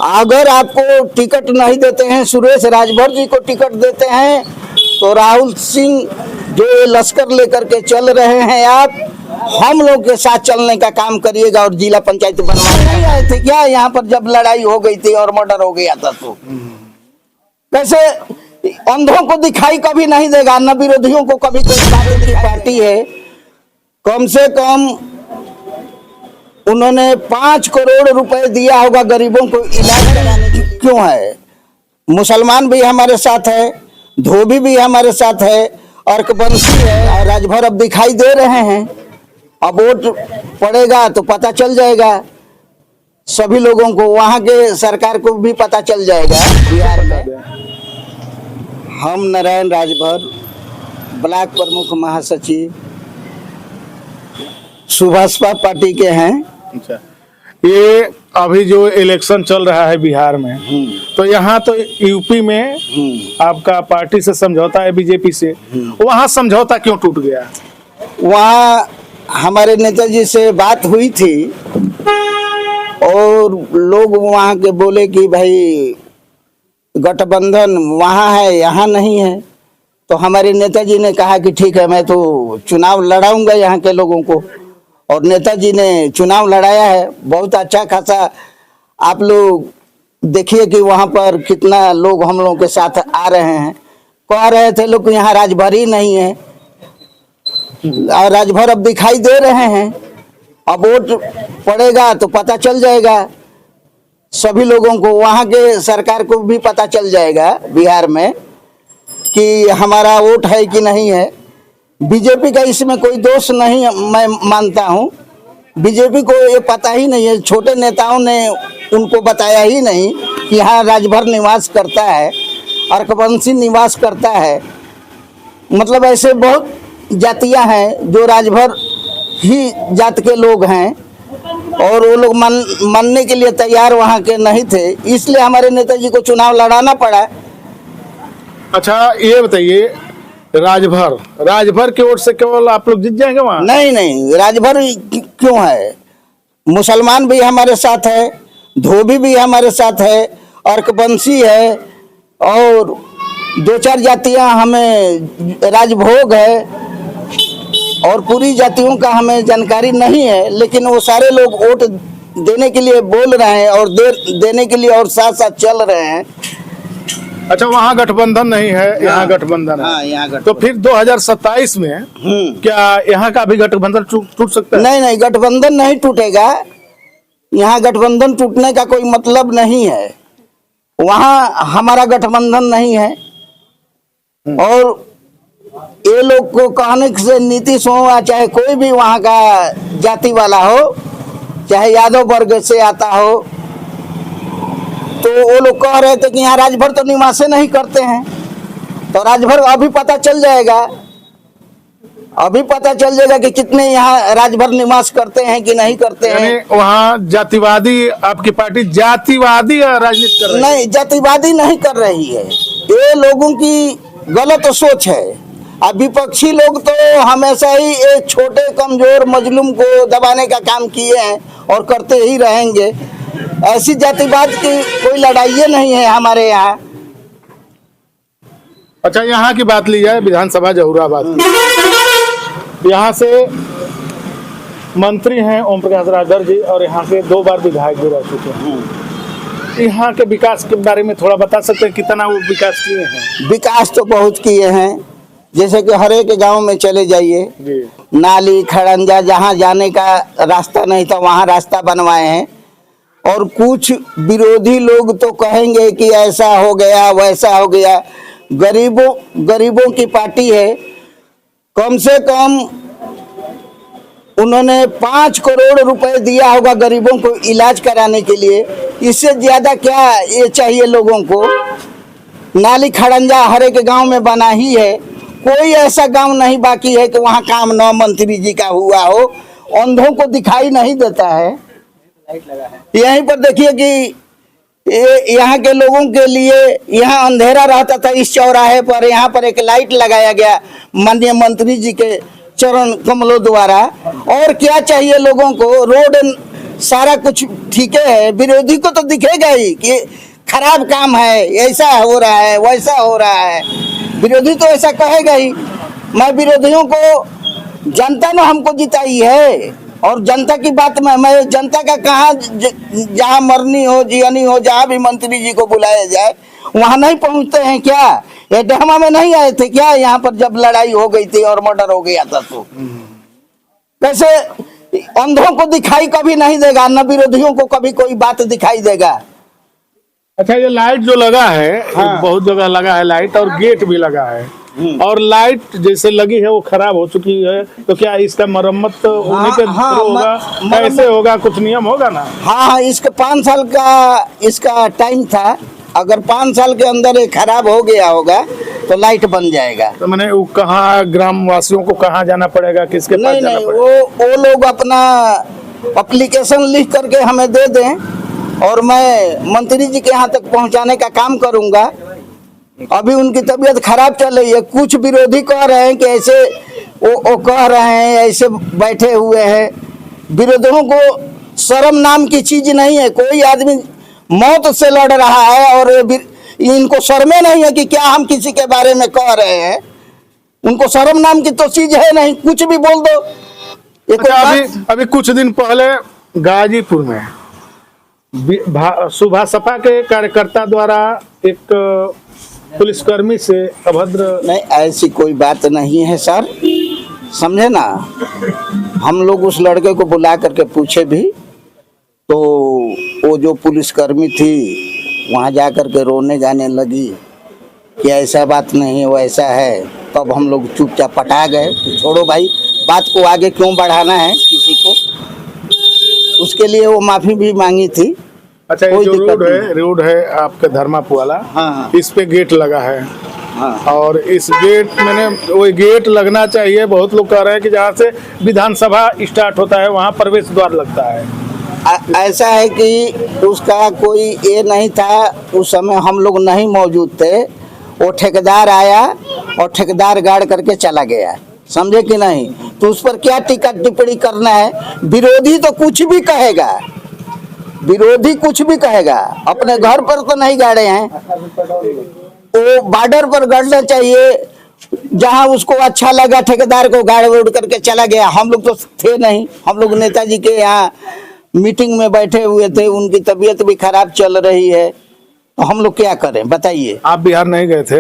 अगर आपको टिकट नहीं देते हैं, सुरेश राजभर जी को टिकट देते हैं, तो राहुल सिंह जो लश्कर लेकर के चल रहे हैं, आप हम लोग के साथ चलने का काम करिएगा और जिला पंचायत बनवाने नहीं आए थे क्या यहाँ पर जब लड़ाई हो गई थी और मर्डर हो गया था? तो कैसे अंधों को दिखाई कभी नहीं देगा, न विरोधियों को कभी। कोई पार्टी है, कम से कम उन्होंने 5 करोड़ रुपए दिया होगा गरीबों को इलाज कराने के लिए। क्यों है? मुसलमान भी हमारे साथ है, धोबी भी हमारे साथ है, अर्कबंसी है, और राजभर अब दिखाई दे रहे हैं। अब वोट पड़ेगा तो पता चल जाएगा सभी लोगों को, वहां के सरकार को भी पता चल जाएगा। बिहार में हम नारायण राजभर, ब्लॉक प्रमुख महासचिव, सुभाषपा पार्टी के हैं। अच्छा, ये अभी जो इलेक्शन चल रहा है बिहार में, तो यहाँ तो यूपी में आपका पार्टी से समझौता है बीजेपी से, वहाँ समझौता क्यों टूट गया? वहाँ हमारे नेताजी से बात हुई थी और लोग वहाँ के बोले कि भाई गठबंधन वहाँ है, यहाँ नहीं है। तो हमारे नेताजी ने कहा कि ठीक है, मैं तो चुनाव लड़ाऊंगा यहाँ के लोगों को, और नेताजी ने चुनाव लड़ाया है। बहुत अच्छा खासा आप लोग देखिए कि वहाँ पर कितना लोग हम लोगों के साथ आ रहे हैं। कह रहे थे लोग यहाँ राजभर ही नहीं है, और राजभर अब दिखाई दे रहे हैं। अब वोट पड़ेगा तो पता चल जाएगा सभी लोगों को, वहाँ के सरकार को भी पता चल जाएगा बिहार में कि हमारा वोट है कि नहीं है। बीजेपी का इसमें कोई दोष नहीं मैं मानता हूँ। बीजेपी को ये पता ही नहीं है, छोटे नेताओं ने उनको बताया ही नहीं कि यहाँ राजभर निवास करता है, अर्कबंसी निवास करता है। मतलब ऐसे बहुत जातियां हैं जो राजभर ही जात के लोग हैं, और वो लोग मानने के लिए तैयार वहाँ के नहीं थे, इसलिए हमारे नेताजी को चुनाव लड़ाना पड़ा। अच्छा, ये बताइए, राजभर के वोट से केवल आप लोग जीत जाएंगे वहाँ? नहीं नहीं, राजभर क्यों है? मुसलमान भी हमारे साथ है, धोबी भी हमारे साथ है, अर्कबंसी है, और 2-4 जातियां हमें राजभोग है, और पूरी जातियों का हमें जानकारी नहीं है। लेकिन वो सारे लोग वोट देने के लिए बोल रहे हैं और देने के लिए और साथ साथ चल रहे हैं। अच्छा, वहाँ गठबंधन नहीं है, यहाँ गठबंधन है। हाँ, यहाँ तो फिर 2027 में क्या यहाँ का भी गठबंधन टूट सकता है? नहीं नहीं, गठबंधन नहीं टूटेगा। यहाँ गठबंधन टूटने का कोई मतलब नहीं है। वहाँ हमारा गठबंधन नहीं है, और ये लोग को कहने से नीतीश हो, चाहे कोई भी वहाँ का जाति वाला हो, चाहे यादव वर्ग से आता हो, तो वो लोग कह रहे थे कि यहाँ राजभर तो निवास नहीं करते हैं। तो राजभर अभी पता चल जाएगा, अभी पता चल जाएगा कि कितने यहाँ राजभर निवास करते हैं कि नहीं करते हैं। वहाँ जातिवादी, आपकी पार्टी जातिवादी राजनीति कर रही है? नहीं, जातिवादी नहीं कर रही है, ये लोगों की गलत सोच है। अब विपक्षी लोग तो हमेशा ही एक छोटे कमजोर मजलूम को दबाने का काम किए हैं और करते ही रहेंगे। ऐसी जातिवाद की कोई लड़ाई नहीं है हमारे यहाँ। अच्छा, यहाँ की बात ली जाए, विधानसभा जहूराबाद, यहाँ से मंत्री हैं ओम प्रकाश राजभर जी, और यहाँ के 2 बार विधायक भी रह चुके हैं। यहाँ के विकास के बारे में थोड़ा बता सकते हैं, कितना वो विकास किए हैं? विकास तो बहुत किए हैं, जैसे कि हर एक गांव में चले जाइए, नाली खड़ंजा जहां जाने का रास्ता नहीं था वहां रास्ता बनवाए हैं। और कुछ विरोधी लोग तो कहेंगे कि ऐसा हो गया वैसा हो गया। गरीबों की पार्टी है, कम से कम उन्होंने 5 करोड़ रुपए दिया होगा गरीबों को इलाज कराने के लिए। इससे ज्यादा क्या ये चाहिए लोगों को? नाली खड़ंजा हर एक गांव में बना ही है, कोई ऐसा गांव नहीं बाकी है कि वहाँ काम न मंत्री जी का हुआ हो। अंधों को दिखाई नहीं देता है। यहीं पर देखिए कि यहाँ के लोगों के लिए यहाँ अंधेरा रहता था, इस चौराहे पर यहाँ पर एक लाइट लगाया गया माननीय मंत्री जी के चरण कमलों द्वारा। और क्या चाहिए लोगों को? रोड सारा कुछ ठीक है, विरोधी को तो दिखेगा ही कि खराब काम है, ऐसा हो रहा है, वैसा हो रहा है। विरोधी तो ऐसा कहेगा ही। मैं विरोधियों को, जनता ने हमको जिताई है और जनता की बात में मैं जनता का कहाँ, जहाँ मरनी हो जियानी हो, जहाँ भी मंत्री जी को बुलाया जाए वहाँ नहीं पहुँचते हैं क्या? ये डहमा में नहीं आए थे क्या यहाँ पर जब लड़ाई हो गई थी और मर्डर हो गया था? तो कैसे अंधों को दिखाई कभी नहीं देगा, न विरोधियों को कभी कोई बात दिखाई देगा। अच्छा, ये लाइट जो लगा है, हाँ। बहुत जगह लगा है लाइट, और गेट भी लगा है, और लाइट जैसे लगी है वो खराब हो चुकी है, तो क्या इसका मरम्मत होने के हाँ, थ्रू होगा? कैसे होगा? कुछ नियम होगा ना? हाँ, इसके 5 साल का इसका टाइम था। अगर 5 साल के अंदर ये खराब हो गया होगा तो लाइट बन जाएगा। तो मैंने वो कहाँ, ग्राम वासियों को कहाँ जाना पड़ेगा, किसके पास नहीं जाना नहीं, पड़ेगा? वो लोग अपना एप्लीकेशन लिख करके हमें दे दें और मैं मंत्री जी के यहाँ तक पहुँचाने का काम करूँगा। अभी उनकी तबीयत खराब चल रही है। कुछ विरोधी कह रहे हैं कि ऐसे वो कह रहे हैं, ऐसे बैठे हुए हैं। विरोधियों को शर्म नाम की चीज नहीं है। कोई आदमी मौत से लड़ रहा है और इनको शर्मे नहीं है कि क्या हम किसी के बारे में कह रहे हैं। उनको शर्म नाम की तो चीज है नहीं, कुछ भी बोल दो। अच्छा, अभी कुछ दिन पहले गाजीपुर में सुबह सपा के कार्यकर्ता द्वारा एक पुलिसकर्मी से अभद्र, नहीं, ऐसी कोई बात नहीं है सर, समझे ना। हम लोग उस लड़के को बुला करके पूछे भी तो वो जो पुलिसकर्मी थी वहाँ जा करके रोने जाने लगी कि ऐसा बात नहीं, वैसा है। तब हम लोग चुपचाप पटा गए, छोड़ो भाई, बात को आगे क्यों बढ़ाना है किसी को। उसके लिए वो माफी भी मांगी थी। अच्छा, ये जो रोड है आपके धर्मापुर वाला, हाँ, इस पे गेट लगा है। हाँ, और इस गेट मैंने वो गेट लगना चाहिए। बहुत लोग कह रहे हैं कि जहाँ से विधानसभा स्टार्ट होता है वहाँ प्रवेश द्वार लगता है। ऐसा है कि उसका कोई ये नहीं था, उस समय हम लोग नहीं मौजूद थे। वो ठेकेदार आया और ठेकेदार गाड़ करके चला गया, समझे कि नहीं। तो उस पर क्या टीका टिप्पणी करना है? विरोधी तो कुछ भी कहेगा, विरोधी कुछ भी कहेगा, अपने घर पर तो नहीं गाड़े हैं। वो बॉर्डर पर गाड़ना चाहिए, जहां उसको अच्छा लगा ठेकेदार को गाड़ उड़ करके चला गया। हम लोग तो थे नहीं, हम लोग नेताजी के यहाँ मीटिंग में बैठे हुए थे। उनकी तबीयत भी खराब चल रही है, तो हम लोग क्या करें बताइए। आप बिहार नहीं गए थे?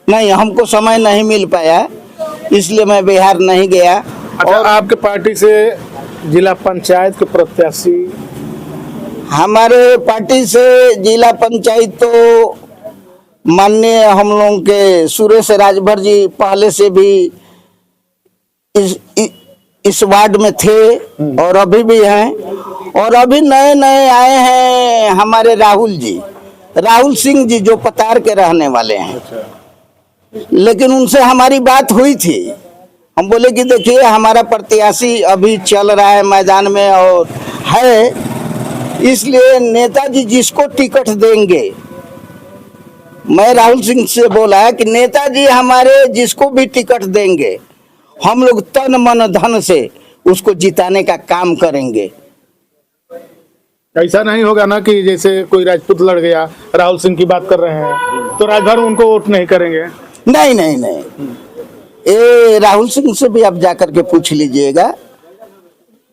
नहीं, हमको समय नहीं मिल पाया, इसलिए मैं बिहार नहीं गया। अच्छा, और आपके पार्टी से जिला पंचायत के प्रत्याशी? हमारे पार्टी से जिला पंचायत तो माननीय हम लोगों के सुरेश राजभर जी पहले से भी इस वार्ड में थे और अभी भी हैं। और अभी नए नए आए हैं हमारे राहुल सिंह जी, जो पतार के रहने वाले हैं। लेकिन उनसे हमारी बात हुई थी। हम बोले कि देखिए, हमारा प्रत्याशी अभी चल रहा है मैदान में और है, इसलिए नेताजी जिसको टिकट देंगे, मैं राहुल सिंह से बोला कि नेताजी हमारे जिसको भी टिकट देंगे, हम लोग तन मन धन से उसको जिताने का काम करेंगे। ऐसा नहीं होगा ना कि जैसे कोई राजपूत लड़ गया, राहुल सिंह की बात कर रहे हैं, तो राजभर उनको वोट नहीं करेंगे? नहीं नहीं नहीं, ये राहुल सिंह से भी आप जाकर के पूछ लीजिएगा।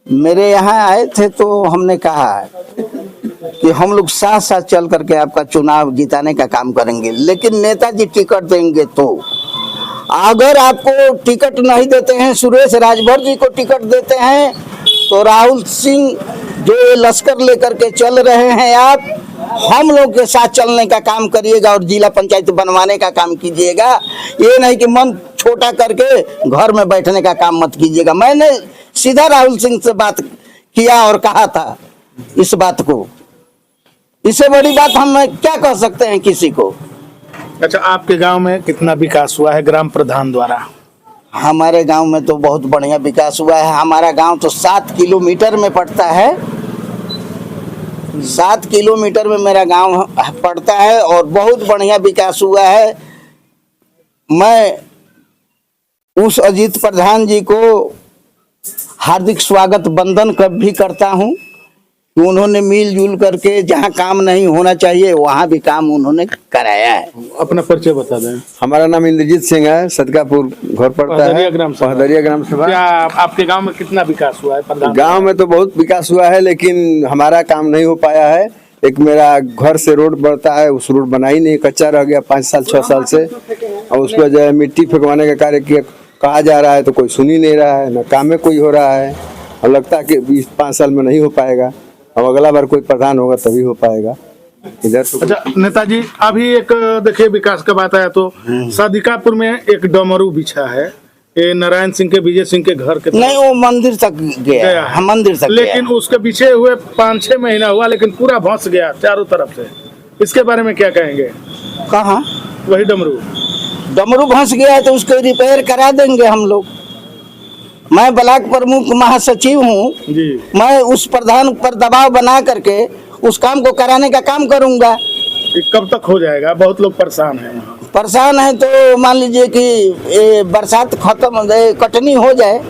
मेरे यहाँ आए थे तो हमने कहा कि हम लोग साथ साथ चल करके आपका चुनाव जिताने का काम करेंगे, लेकिन नेताजी टिकट देंगे तो। अगर आपको टिकट नहीं देते हैं, सुरेश राजभर जी को टिकट देते हैं, तो राहुल सिंह जो ये लश्कर लेकर के चल रहे हैं, आप हम लोग के साथ चलने का काम करिएगा और जिला पंचायत बनवाने का काम कीजिएगा। ये नहीं कि मन छोटा करके घर में बैठने का काम मत कीजिएगा। मैंने सीधा राहुल सिंह से बात किया और कहा था इस बात को। इससे बड़ी बात हम क्या कह सकते हैं किसी को। अच्छा, आपके गांव में कितना विकास हुआ है ग्राम प्रधान द्वारा? हमारे गांव में तो बहुत बढ़िया विकास हुआ है। हमारा गांव तो 7 किलोमीटर में पड़ता है, 7 किलोमीटर में मेरा गांव पड़ता है और बहुत बढ़िया विकास हुआ है। मैं उस अजीत प्रधान जी को हार्दिक स्वागत वंदन भी करता हूं कि उन्होंने मिलजुल करके जहाँ काम नहीं होना चाहिए वहाँ भी काम उन्होंने कराया है। अपना परिचय बता दें। हमारा नाम इंद्रजीत सिंह है, सदकापुर घर पड़ता पहदरिया है, ग्राम सभा। पहदरिया ग्राम सभा। क्या आपके गांव में कितना विकास हुआ है? प्रधान गांव में तो बहुत विकास हुआ है, लेकिन हमारा काम नहीं हो पाया है। एक मेरा घर से रोड बढ़ता है, उस रोड बना ही नहीं, कच्चा रह गया 5 साल 6 साल से। और उस पर जो है मिट्टी फेंकवाने का कार्य किया कहा जा रहा है तो कोई सुन ही नहीं रहा है, न काम में कोई हो रहा है। और लगता है कि 20-5 साल में नहीं हो पाएगा। अब अगला बार कोई प्रधान होगा तभी हो पाएगा इधर तो। अच्छा नेताजी, अभी एक देखिए विकास का बात आया तो सादिकापुर में एक डमरू बिछा है, ये नारायण सिंह के विजय सिंह के घर के नहीं, वो मंदिर तक गया है, मंदिर तक लेकिन उसके पीछे हुए 5-6 महीना हुआ, लेकिन पूरा भंस गया चारों तरफ से। इसके बारे में क्या कहेंगे? कहाँ वही डमरू भंस गया है तो उसको रिपेयर करा देंगे हम लोग। मैं ब्लॉक प्रमुख महासचिव हूँ, जी। मैं उस प्रधान पर दबाव बना करके उस काम को कराने का काम करूंगा। ये कब तक हो जाएगा? बहुत लोग परेशान हैं। परेशान है तो मान लीजिए कि ये बरसात खत्म, कटनी हो जाए,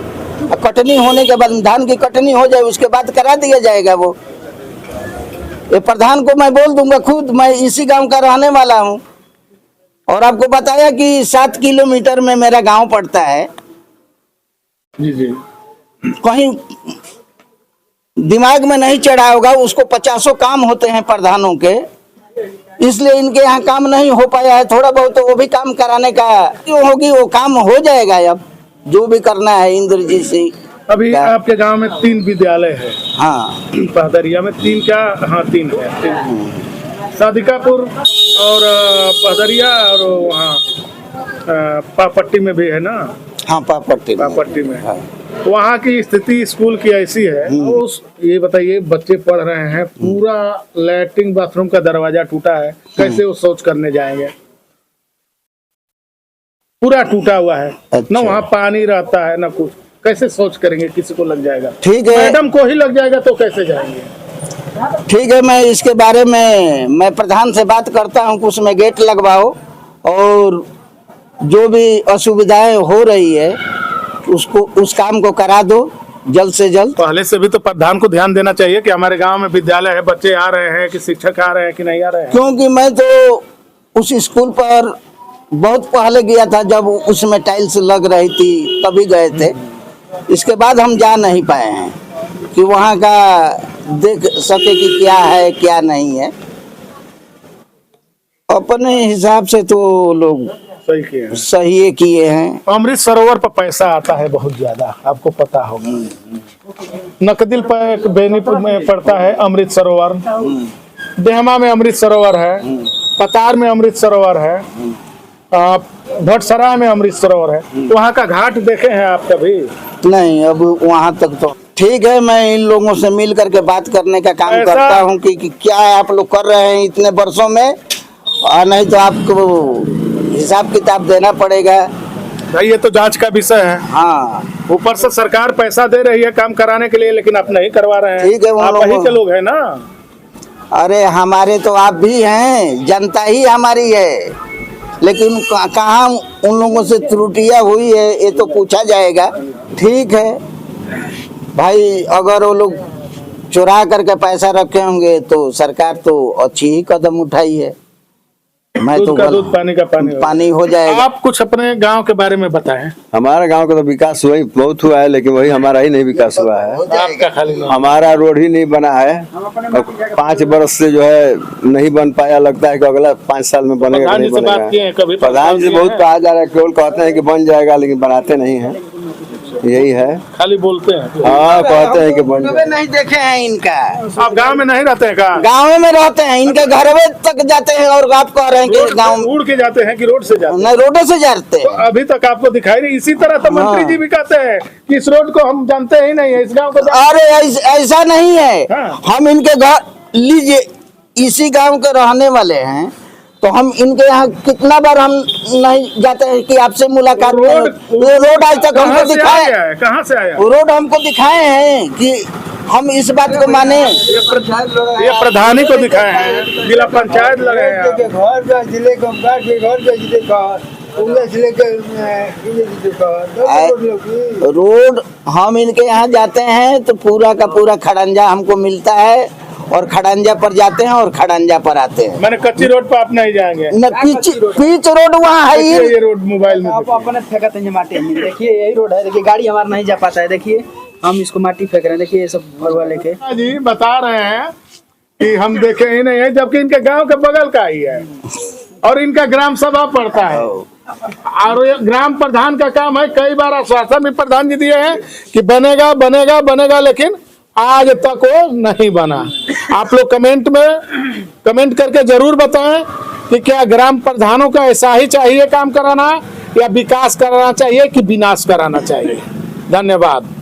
कटनी होने के बाद धान की कटनी हो जाए उसके बाद करा दिया जाएगा। वो ये प्रधान को मैं बोल दूंगा, खुद मैं इसी गांव का रहने वाला हूं और आपको बताया कि 7 किलोमीटर में मेरा गांव पड़ता है। जी जी। कहीं दिमाग में नहीं चढ़ा होगा, उसको 50 काम होते हैं प्रधानों के, इसलिए इनके यहाँ काम नहीं हो पाया है। थोड़ा बहुत तो वो भी काम कराने का क्यों होगी, वो काम हो जाएगा। अब जो भी करना है इंद्रजीत सिंह। अभी आपके गांव में 3 विद्यालय है। हाँ, पहदरिया में 3 क्या? हाँ 3 है। 3 सादिकापुर और पहदरिया और वहाँ पापट्टी में भी है ना? हाँ पापट्टी में। हाँ। वहाँ की स्थिति स्कूल की ऐसी है। उस ये बताइए, बच्चे पढ़ रहे हैं, पूरा लैट्रिन बाथरूम का दरवाजा टूटा है, कैसे वो शौच करने जाएंगे? पूरा टूटा हुआ है। अच्छा। ना वहाँ पानी रहता है ना कुछ, कैसे शौच करेंगे? किसी को लग जाएगा, ठीक है, मैडम को ही लग जाएगा तो कैसे जाएंगे? ठीक है, मैं इसके बारे में मैं प्रधान से बात करता हूँ कि उसमें गेट लगवाओ और जो भी असुविधाएं हो रही है उसको उस काम को करा दो जल्द से जल्द। पहले से भी तो प्रधान को ध्यान देना चाहिए कि हमारे गांव में विद्यालय है, बच्चे आ रहे हैं कि शिक्षक आ रहे हैं कि नहीं आ रहे हैं। क्योंकि मैं तो उस स्कूल पर बहुत पहले गया था जब उसमें टाइल्स लग रही थी, तभी गए थे। इसके बाद हम जा नहीं पाए हैं कि वहाँ का देख सके कि क्या है क्या नहीं है। अपने हिसाब से तो लोग सही किए हैं। अमृत सरोवर पर पैसा आता है बहुत ज्यादा, आपको पता होगा। नकदिल पर बेनीपुर में पड़ता है अमृत सरोवर, देहमा में अमृत सरोवर है, पतार में अमृत सरोवर है, भटसरा में अमृत सरोवर है। तो वहाँ का घाट देखे हैं आप कभी? नहीं, अब वहाँ तक तो ठीक है। मैं इन लोगों से मिल करके बात करने का काम करता हूँ कि क्या आप लोग कर रहे हैं इतने वर्षों में, और नहीं तो आपको हिसाब किताब देना पड़ेगा भाई। ये तो जांच का विषय है। हाँ, ऊपर से सरकार पैसा दे रही है काम कराने के लिए, लेकिन आप नहीं करवा रहे हैं। ठीक है, आप वही के लोग हैं ना? अरे हमारे तो आप भी हैं, जनता ही हमारी है, लेकिन कहाँ उन लोगों से त्रुटियां हुई है ये तो पूछा जाएगा। ठीक है भाई, अगर वो लोग चुरा करके पैसा रखे होंगे तो सरकार तो अच्छी ही कदम उठाई है। मैं तो दूध पानी का पानी हो जाएगा। आप कुछ अपने गांव के बारे में बताएं। हमारे गांव का तो विकास हुआ ही बहुत हुआ है, लेकिन वही हमारा ही नहीं विकास हुआ है। आपका खाली हमारा रोड ही नहीं बना है और 5 बरस से जो है नहीं बन पाया। लगता है कि अगला 5 साल में बनेगा कि नहीं बनेगा। प्रधान जी बहुत कहा जा रहा है, केवल कहते हैं कि बन जाएगा, लेकिन बनाते नहीं है। यही है, खाली बोलते हैं। हाँ, कहते हैं कि बन जाएगा। नहीं देखे हैं इनका। आप गांव में नहीं रहते हैं का? गाँव में रहते हैं, इनके घर तक जाते हैं और आप कह रहे हैं कि गाँव उड़ के जाते हैं कि रोड से जाते हैं? नहीं, रोडों से जाते तो अभी तक आपको दिखाई नहीं। इसी तरह तो मंत्री जी भी कहते हैं कि इस रोड को हम जानते ही नहीं है, इस गांव को। अरे ऐसा नहीं है। हाँ। हम इनके घर लीजिए, इसी गांव के रहने वाले हैं, तो हम इनके यहाँ कितना बार हम नहीं जाते हैं कि आपसे मुलाकात नहीं। रोड आज तक हमको दिखाए, कहाँ से आया? रोड हमको दिखाए हैं कि हम इस बात को माने। ये प्रधानी को दिखाए हैं, जिला पंचायत लगे हैं। घर जिले का जिले का रोड हम इनके यहाँ जाते हैं तो पूरा का पूरा खड़ंजा हमको मिलता है और खड़ंजा पर जाते हैं और खड़ंजा पर आते हैं। मैंने कच्ची रोड पर आप नहीं जाएंगे। न पीच रोड वहाँ है ही। ये रोड मोबाइल में आप अपने फेंकते हैं माटी में, देखिए यही रोड है, देखिए गाड़ी हमारा नहीं जा पाता है, देखिए हम इसको माटी फेंक रहे हैं, देखिए ये सब भरवा लेके जी बता रहे हैं कि हम देखे ही नहीं है, जबकि इनके गांव के बगल का ही है और इनका ग्राम सभा पड़ता है और ये ग्राम प्रधान का काम है। कई बार आश्वासन भी प्रधान जी दिए हैं कि बनेगा बनेगा बनेगा, लेकिन आज तक वो नहीं बना। आप लोग कमेंट करके जरूर बताएं कि क्या ग्राम प्रधानों का ऐसा ही चाहिए काम कराना या विकास कराना चाहिए कि विनाश कराना चाहिए। धन्यवाद।